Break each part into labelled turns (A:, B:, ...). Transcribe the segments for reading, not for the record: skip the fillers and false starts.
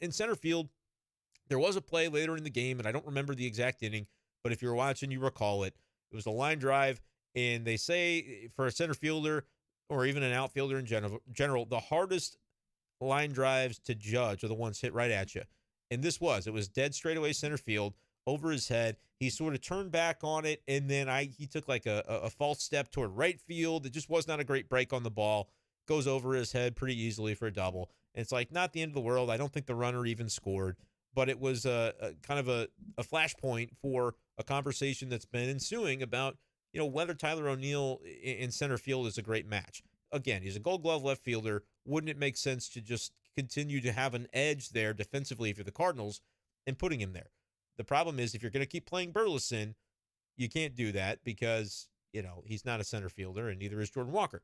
A: in center field, there was a play later in the game, and I don't remember the exact inning, but if you're watching, you recall it. It was a line drive, and they say for a center fielder or even an outfielder in general, the hardest line drives to judge are the ones hit right at you. And it was dead straightaway center field over his head. He sort of turned back on it, and then he took like a false step toward right field. It just was not a great break on the ball. Goes over his head pretty easily for a double. And it's like not the end of the world. I don't think the runner even scored, but it was a kind of a flashpoint for a conversation that's been ensuing about, whether Tyler O'Neill in center field is a great match. Again, he's a Gold Glove left fielder. Wouldn't it make sense to just continue to have an edge there defensively if you're the Cardinals and putting him there? The problem is if you're going to keep playing Burleson, you can't do that because, he's not a center fielder and neither is Jordan Walker.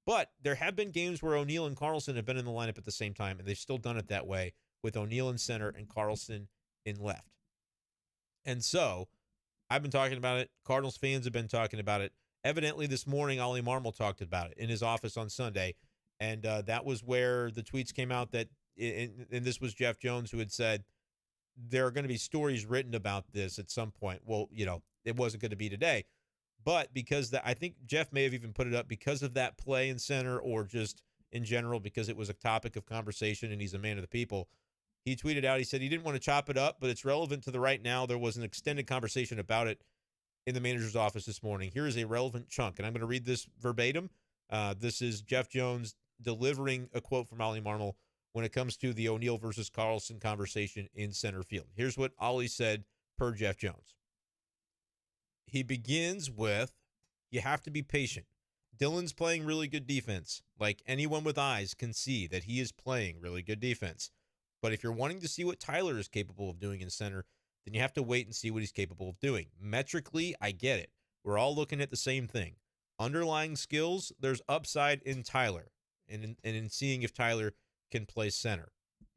A: But there have been games where O'Neill and Carlson have been in the lineup at the same time, and they've still done it that way with O'Neill in center and Carlson in left. And so I've been talking about it. Cardinals fans have been talking about it. Evidently this morning, Ollie Marmol talked about it in his office on Sunday. And that was where the tweets came out that, and this was Jeff Jones who had said, there are going to be stories written about this at some point. Well, it wasn't going to be today. But because I think Jeff may have even put it up because of that play in center or just in general because it was a topic of conversation and he's a man of the people. He tweeted out, he said he didn't want to chop it up, but it's relevant to the right now. There was an extended conversation about it in the manager's office this morning. Here is a relevant chunk, and I'm going to read this verbatim. This is Jeff Jones delivering a quote from Ollie Marmol when it comes to the O'Neill versus Carlson conversation in center field. Here's what Ollie said per Jeff Jones. He begins with, you have to be patient. Dylan's playing really good defense. Like anyone with eyes can see that he is playing really good defense. But if you're wanting to see what Tyler is capable of doing in center, then you have to wait and see what he's capable of doing. Metrically, I get it. We're all looking at the same thing. Underlying skills, there's upside in Tyler and in seeing if Tyler can play center.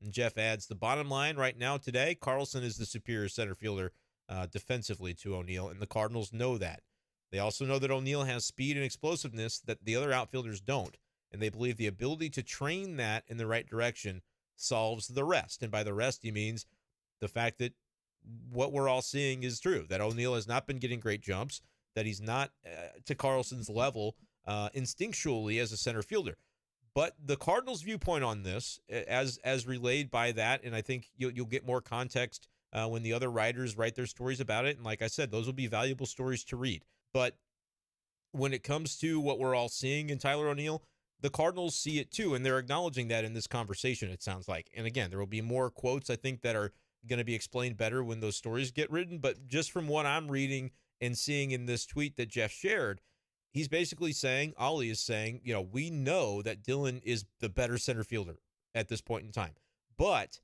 A: And Jeff adds, the bottom line right now today, Carlson is the superior center fielder defensively to O'Neill, and the Cardinals know that. They also know that O'Neill has speed and explosiveness that the other outfielders don't, and they believe the ability to train that in the right direction solves the rest. And by the rest, he means the fact that what we're all seeing is true, that O'Neill has not been getting great jumps, that he's not to Carlson's level instinctually as a center fielder. But the Cardinals' viewpoint on this, as relayed by that, and I think you'll get more context when the other writers write their stories about it. And like I said, those will be valuable stories to read. But when it comes to what we're all seeing in Tyler O'Neill, the Cardinals see it too, and they're acknowledging that in this conversation, it sounds like. And again, there will be more quotes, I think, that are going to be explained better when those stories get written. But just from what I'm reading and seeing in this tweet that Jeff shared, he's basically saying, Ollie is saying, we know that Dylan is the better center fielder at this point in time. But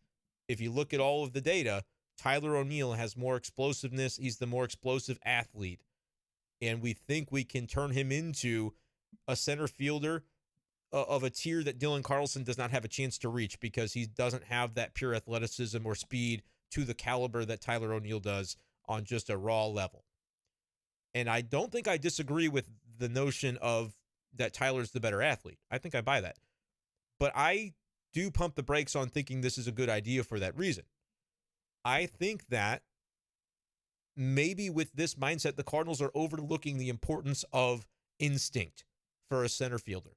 A: if you look at all of the data, Tyler O'Neill has more explosiveness. He's the more explosive athlete. And we think we can turn him into a center fielder of a tier that Dylan Carlson does not have a chance to reach because he doesn't have that pure athleticism or speed to the caliber that Tyler O'Neill does on just a raw level. And I don't think I disagree with the notion of that Tyler's the better athlete. I think I buy that. But I do pump the brakes on thinking this is a good idea for that reason. I think that maybe with this mindset, the Cardinals are overlooking the importance of instinct for a center fielder.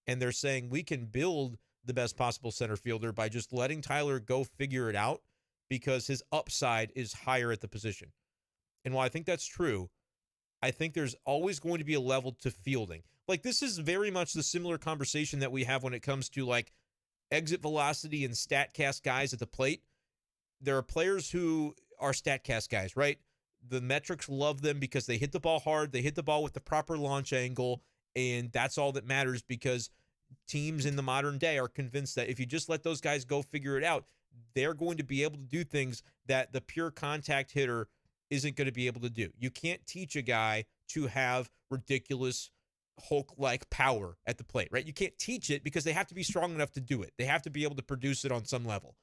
A: And they're saying we can build the best possible center fielder by just letting Tyler go figure it out because his upside is higher at the position. And while I think that's true, I think there's always going to be a level to fielding. Like this is very much the similar conversation that we have when it comes to like exit velocity and StatCast guys at the plate. There are players who are StatCast guys, right? The metrics love them because they hit the ball hard, they hit the ball with the proper launch angle, and that's all that matters because teams in the modern day are convinced that if you just let those guys go figure it out, they're going to be able to do things that the pure contact hitter isn't going to be able to do. You can't teach a guy to have ridiculous Hulk-like power at the plate, right? You can't teach it because they have to be strong enough to do it. They have to be able to produce it on some level.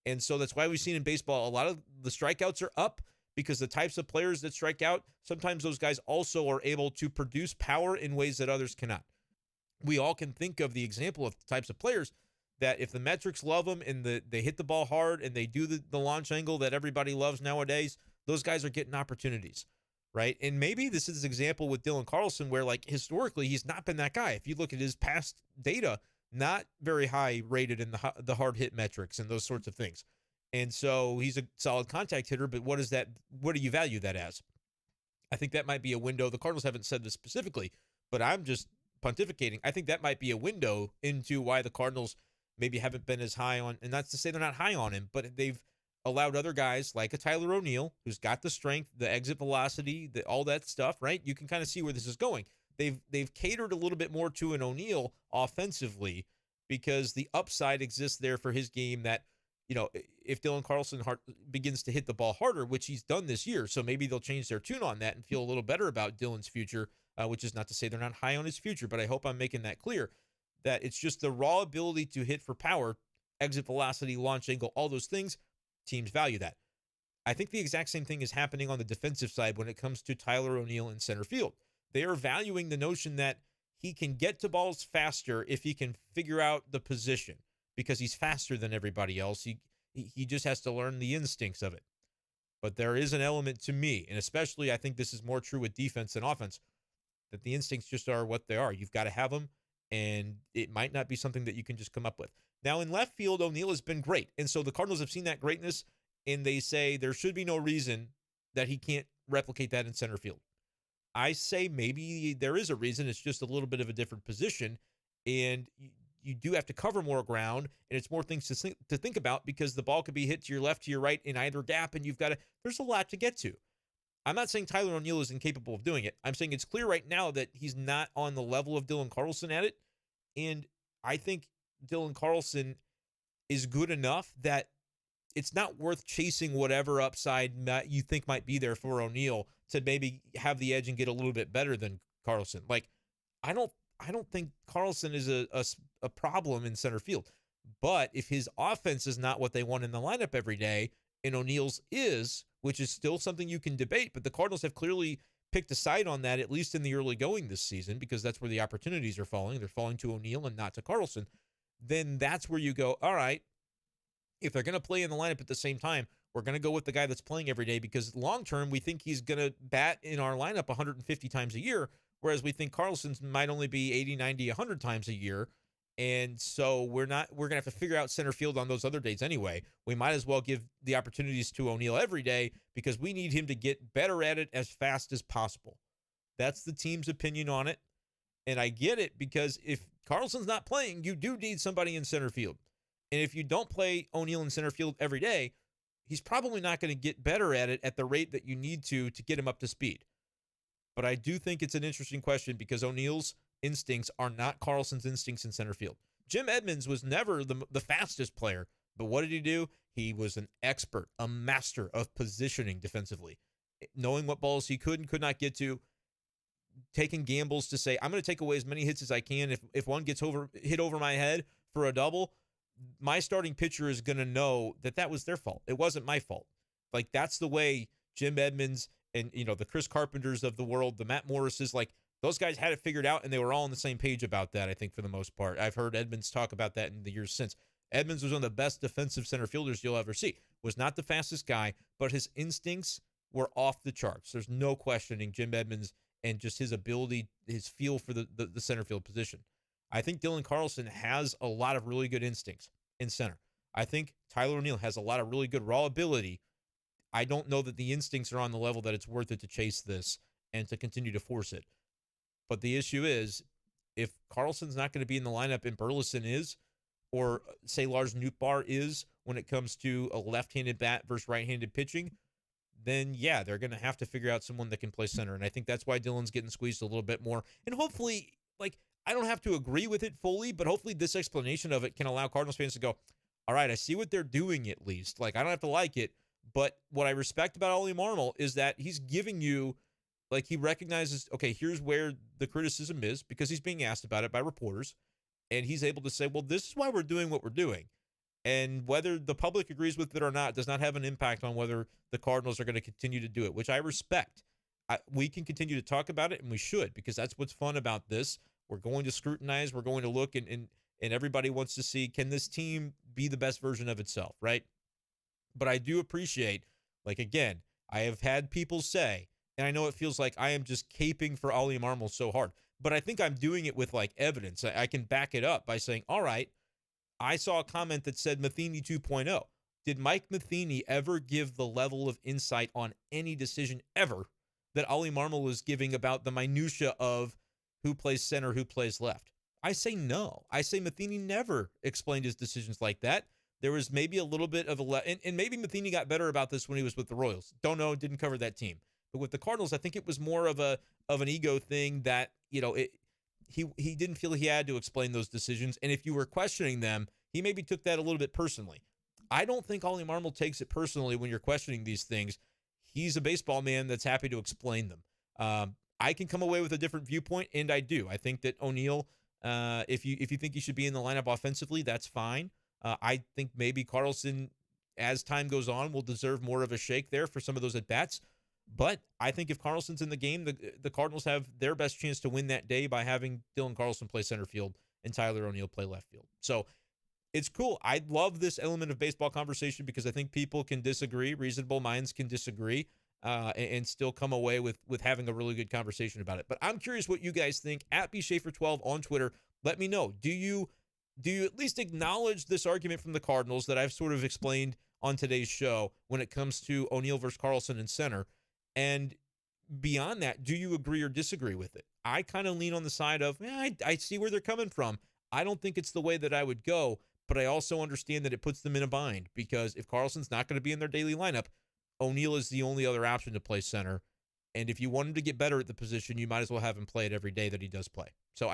A: And so that's why we've seen in baseball, a lot of the strikeouts are up because the types of players that strike out, sometimes those guys also are able to produce power in ways that others cannot. We all can think of the example of the types of players that if the metrics love them and they hit the ball hard and they do the launch angle that everybody loves nowadays, those guys are getting opportunities, right? And maybe this is an example with Dylan Carlson where, like, historically, he's not been that guy. If you look at his past data, not very high rated in the hard hit metrics and those sorts of things. And so he's a solid contact hitter, but what do you value that as? I think that might be a window. The Cardinals haven't said this specifically, but I'm just pontificating. I think that might be a window into why the Cardinals maybe haven't been as high on, and that's to say they're not high on him, but they've allowed other guys like a Tyler O'Neill, who's got the strength, the exit velocity, all that stuff, right? You can kind of see where this is going. They've catered a little bit more to an O'Neill offensively because the upside exists there for his game that, if Dylan Carlson begins to hit the ball harder, which he's done this year, so maybe they'll change their tune on that and feel a little better about Dylan's future, which is not to say they're not high on his future, but I hope I'm making that clear, that it's just the raw ability to hit for power, exit velocity, launch angle, all those things, teams value that. I think the exact same thing is happening on the defensive side when it comes to Tyler O'Neill in center field. They are valuing the notion that he can get to balls faster if he can figure out the position, because he's faster than everybody else. He just has to learn the instincts of it. But there is an element to me, and especially I think this is more true with defense than offense, that the instincts just are what they are. You've got to have them, and it might not be something that you can just come up with. Now, in left field, O'Neill has been great, and so the Cardinals have seen that greatness, and they say there should be no reason that he can't replicate that in center field. I say maybe there is a reason. It's just a little bit of a different position, and you do have to cover more ground, and it's more things to think about because the ball could be hit to your left, to your right, in either gap, and there's a lot to get to. I'm not saying Tyler O'Neill is incapable of doing it. I'm saying it's clear right now that he's not on the level of Dylan Carlson at it, and I think Dylan Carlson is good enough that it's not worth chasing whatever upside you think might be there for O'Neill to maybe have the edge and get a little bit better than Carlson. Like, I don't think Carlson is a problem in center field. But if his offense is not what they want in the lineup every day, and O'Neill's is, which is still something you can debate, but the Cardinals have clearly picked a side on that, at least in the early going this season, because that's where the opportunities are falling. They're falling to O'Neill and not to Carlson. Then that's where you go, all right, if they're going to play in the lineup at the same time, we're going to go with the guy that's playing every day because long-term, we think he's going to bat in our lineup 150 times a year, whereas we think Carlson's might only be 80, 90, 100 times a year. And so we're going to have to figure out center field on those other days anyway. We might as well give the opportunities to O'Neill every day because we need him to get better at it as fast as possible. That's the team's opinion on it. And I get it because if Carlson's not playing, you do need somebody in center field. And if you don't play O'Neill in center field every day, he's probably not going to get better at it at the rate that you need to get him up to speed. But I do think it's an interesting question because O'Neill's instincts are not Carlson's instincts in center field. Jim Edmonds was never the fastest player, but what did he do? He was an expert, a master of positioning defensively, knowing what balls he could and could not get to, taking gambles to say, I'm going to take away as many hits as I can. If one gets hit over my head for a double, my starting pitcher is going to know that was their fault. It wasn't my fault. Like, that's the way Jim Edmonds and, the Chris Carpenters of the world, the Matt Morrises, like, those guys had it figured out, and they were all on the same page about that, I think, for the most part. I've heard Edmonds talk about that in the years since. Edmonds was one of the best defensive center fielders you'll ever see. Was not the fastest guy, but his instincts were off the charts. There's no questioning Jim Edmonds and just his ability, his feel for the center field position. I think Dylan Carlson has a lot of really good instincts in center. I think Tyler O'Neill has a lot of really good raw ability. I don't know that the instincts are on the level that it's worth it to chase this and to continue to force it. But the issue is, if Carlson's not going to be in the lineup and Burleson is, or say Lars Nootbaar is when it comes to a left-handed bat versus right-handed pitching, then yeah, they're going to have to figure out someone that can play center. And I think that's why Dylan's getting squeezed a little bit more. And hopefully, I don't have to agree with it fully, but hopefully this explanation of it can allow Cardinals fans to go, all right, I see what they're doing at least. I don't have to like it, but what I respect about Ollie Marmol is that he's giving you, he recognizes, okay, here's where the criticism is because he's being asked about it by reporters, and he's able to say, well, this is why we're doing what we're doing. And whether the public agrees with it or not does not have an impact on whether the Cardinals are going to continue to do it, which I respect. We can continue to talk about it, and we should, because that's what's fun about this. We're going to scrutinize. We're going to look and and everybody wants to see, can this team be the best version of itself, right? But I do appreciate, like, again, I have had people say, and I know it feels like I am just caping for Ollie Marmol so hard, but I think I'm doing it with like evidence. I can back it up by saying, all right, I saw a comment that said Matheny 2.0. Did Mike Matheny ever give the level of insight on any decision ever that Ollie Marmol was giving about the minutia of who plays center, who plays left? I say no. I say Matheny never explained his decisions like that. There was maybe a little bit of and maybe Matheny got better about this when he was with the Royals. Don't know, didn't cover that team. But with the Cardinals, I think it was more of an ego thing that, he didn't feel he had to explain those decisions. And if you were questioning them, he maybe took that a little bit personally. I don't think Ollie Marmol takes it personally when you're questioning these things. He's a baseball man that's happy to explain them. I can come away with a different viewpoint, and I do. I think that O'Neill, if you think he should be in the lineup offensively, that's fine. I think maybe Carlson, as time goes on, will deserve more of a shake there for some of those at-bats. But I think if Carlson's in the game, the Cardinals have their best chance to win that day by having Dylan Carlson play center field and Tyler O'Neill play left field. So it's cool. I love this element of baseball conversation because I think people can disagree. Reasonable minds can disagree and still come away with having a really good conversation about it. But I'm curious what you guys think. At bschaefer12 on Twitter, let me know. Do you at least acknowledge this argument from the Cardinals that I've sort of explained on today's show when it comes to O'Neill versus Carlson in center? And beyond that, do you agree or disagree with it? I kind of lean on the side of, I see where they're coming from. I don't think it's the way that I would go, but I also understand that it puts them in a bind because if Carlson's not going to be in their daily lineup, O'Neill is the only other option to play center. And if you want him to get better at the position, you might as well have him play it every day that he does play. So I